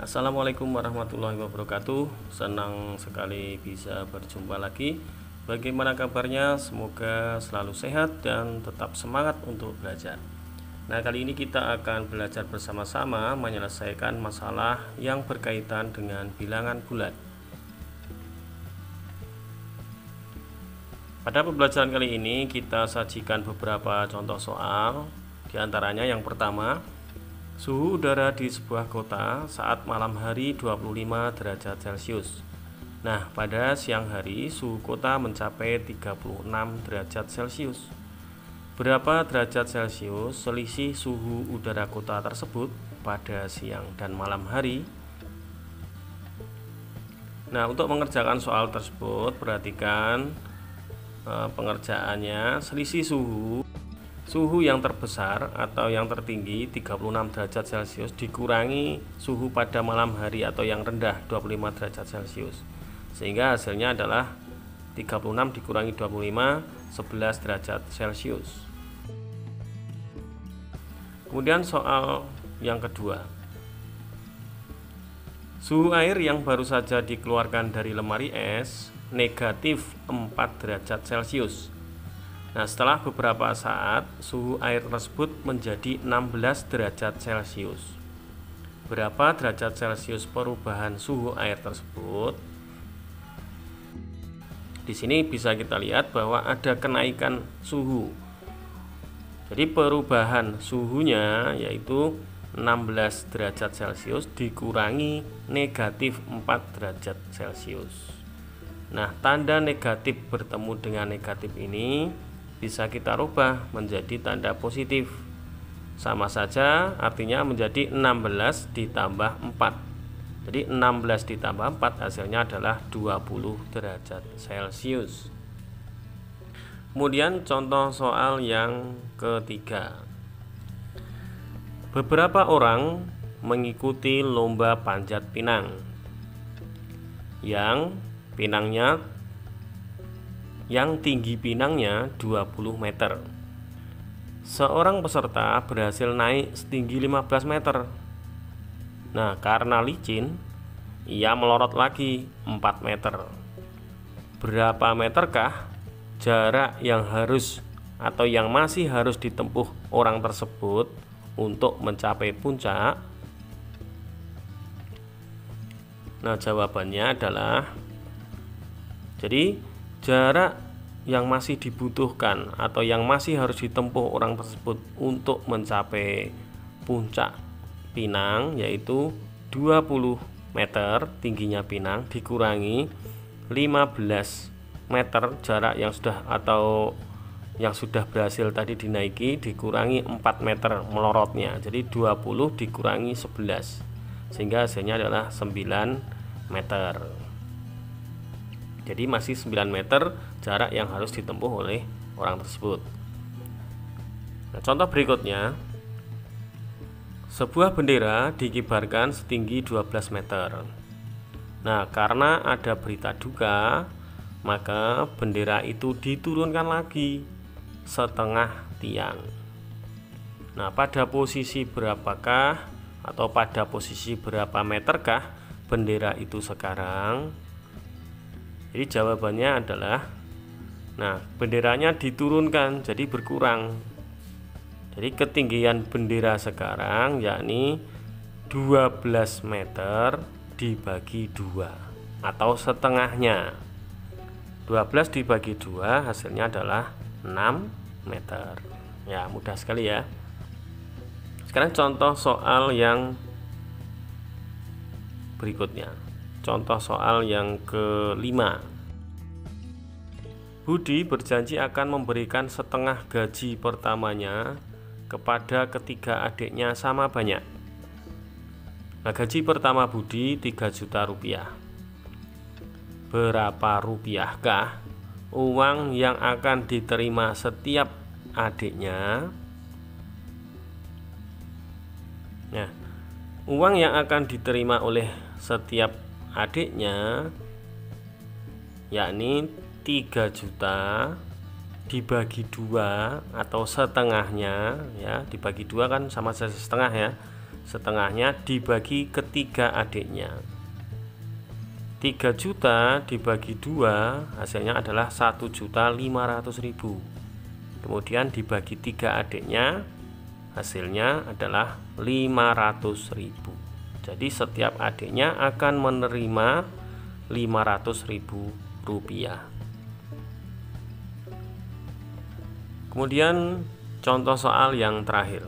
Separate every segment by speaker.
Speaker 1: Assalamualaikum warahmatullahi wabarakatuh. Senang sekali bisa berjumpa lagi. Bagaimana kabarnya? Semoga selalu sehat dan tetap semangat untuk belajar. Nah, kali ini kita akan belajar bersama-sama menyelesaikan masalah yang berkaitan dengan bilangan bulat. Pada pembelajaran kali ini kita sajikan beberapa contoh soal. Di antaranya yang pertama, suhu udara di sebuah kota saat malam hari 25 derajat Celcius. Nah, pada siang hari suhu kota mencapai 36 derajat Celcius. Berapa derajat Celcius selisih suhu udara kota tersebut pada siang dan malam hari? Nah, untuk mengerjakan soal tersebut, perhatikan pengerjaannya. Selisih suhu yang terbesar atau yang tertinggi 36 derajat Celcius dikurangi suhu pada malam hari atau yang rendah 25 derajat Celcius, sehingga hasilnya adalah 36 dikurangi 25, 11 derajat Celcius. Kemudian soal yang kedua, suhu air yang baru saja dikeluarkan dari lemari es negatif 4 derajat Celcius. Nah, setelah beberapa saat suhu air tersebut menjadi 16 derajat Celcius. Berapa derajat Celcius perubahan suhu air tersebut? Di sini bisa kita lihat bahwa ada kenaikan suhu. Jadi perubahan suhunya yaitu 16 derajat Celcius dikurangi negatif 4 derajat Celcius. Nah, tanda negatif bertemu dengan negatif ini bisa kita rubah menjadi tanda positif. Sama saja, artinya menjadi 16 ditambah 4. Jadi 16 ditambah 4 hasilnya adalah 20 derajat Celcius. Kemudian contoh soal yang ketiga. Beberapa orang mengikuti lomba panjat pinang yang tinggi pinangnya 20 meter. Seorang peserta berhasil naik setinggi 15 meter. Nah, karena licin, ia melorot lagi 4 meter. Berapa meterkah jarak yang masih harus ditempuh orang tersebut untuk mencapai puncak? Nah, jawabannya adalah, jadi jarak yang masih dibutuhkan atau yang masih harus ditempuh orang tersebut untuk mencapai puncak pinang yaitu 20 meter tingginya pinang dikurangi 15 meter jarak yang sudah berhasil tadi dinaiki dikurangi 4 meter melorotnya. Jadi 20 dikurangi 11 sehingga hasilnya adalah 9 meter. Jadi masih 9 meter jarak yang harus ditempuh oleh orang tersebut. Nah, contoh berikutnya, sebuah bendera dikibarkan setinggi 12 meter. Nah, karena ada berita duka, maka bendera itu diturunkan lagi setengah tiang. Nah, pada posisi berapakah atau pada posisi berapa meterkah bendera itu sekarang? Jadi jawabannya adalah, nah, benderanya diturunkan jadi berkurang. Jadi ketinggian bendera sekarang yakni 12 meter dibagi 2 atau setengahnya. 12 dibagi 2 hasilnya adalah 6 meter. Ya, mudah sekali ya. Sekarang contoh soal yang berikutnya. Contoh soal yang kelima. Budi berjanji akan memberikan setengah gaji pertamanya kepada ketiga adiknya sama banyak. Nah, gaji pertama Budi 3 juta rupiah. Berapa rupiahkah uang yang akan diterima setiap adiknya? Nah, uang yang akan diterima oleh setiap adiknya yakni 3 juta dibagi 2 atau setengahnya ya, dibagi 2 kan sama saja setengah ya. setengahnya dibagi ke 3 adiknya. 3 juta dibagi 2 hasilnya adalah 1.500.000. Kemudian dibagi 3 adiknya hasilnya adalah 500.000. Jadi setiap adiknya akan menerima 500.000 rupiah. Kemudian contoh soal yang terakhir.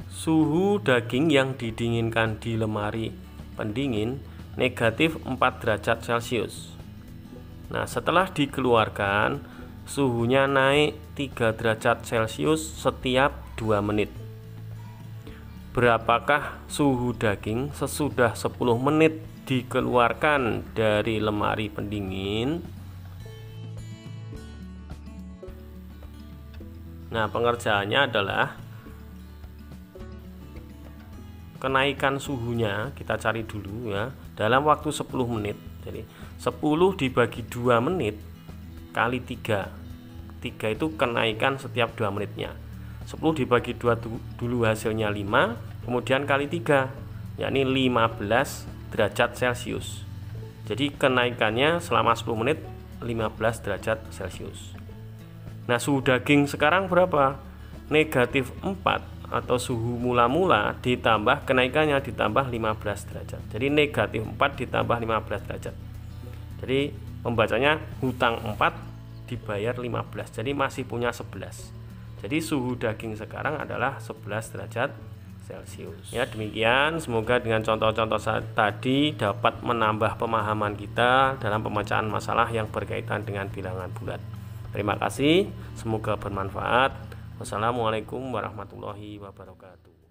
Speaker 1: Suhu daging yang didinginkan di lemari pendingin negatif 4 derajat Celcius. Nah, setelah dikeluarkan, suhunya naik 3 derajat Celcius setiap 2 menit. Berapakah suhu daging sesudah 10 menit dikeluarkan dari lemari pendingin? Nah, pengerjaannya adalah kenaikan suhunya kita cari dulu ya dalam waktu 10 menit. Jadi 10 dibagi 2 menit kali 3. 3 itu kenaikan setiap 2 menitnya. 10 dibagi 2 dulu hasilnya 5, kemudian kali 3 yakni 15 derajat Celcius. Jadi kenaikannya selama 10 menit 15 derajat Celcius. Nah, suhu daging sekarang berapa? Negatif 4 atau suhu mula-mula ditambah kenaikannya ditambah 15 derajat. Jadi negatif 4 ditambah 15 derajat. Jadi pembacanya hutang 4 dibayar 15. Jadi masih punya 11. Jadi suhu daging sekarang adalah 11 derajat Celcius. Ya, demikian, semoga dengan contoh-contoh tadi dapat menambah pemahaman kita dalam pemecahan masalah yang berkaitan dengan bilangan bulat. Terima kasih, semoga bermanfaat. Wassalamualaikum warahmatullahi wabarakatuh.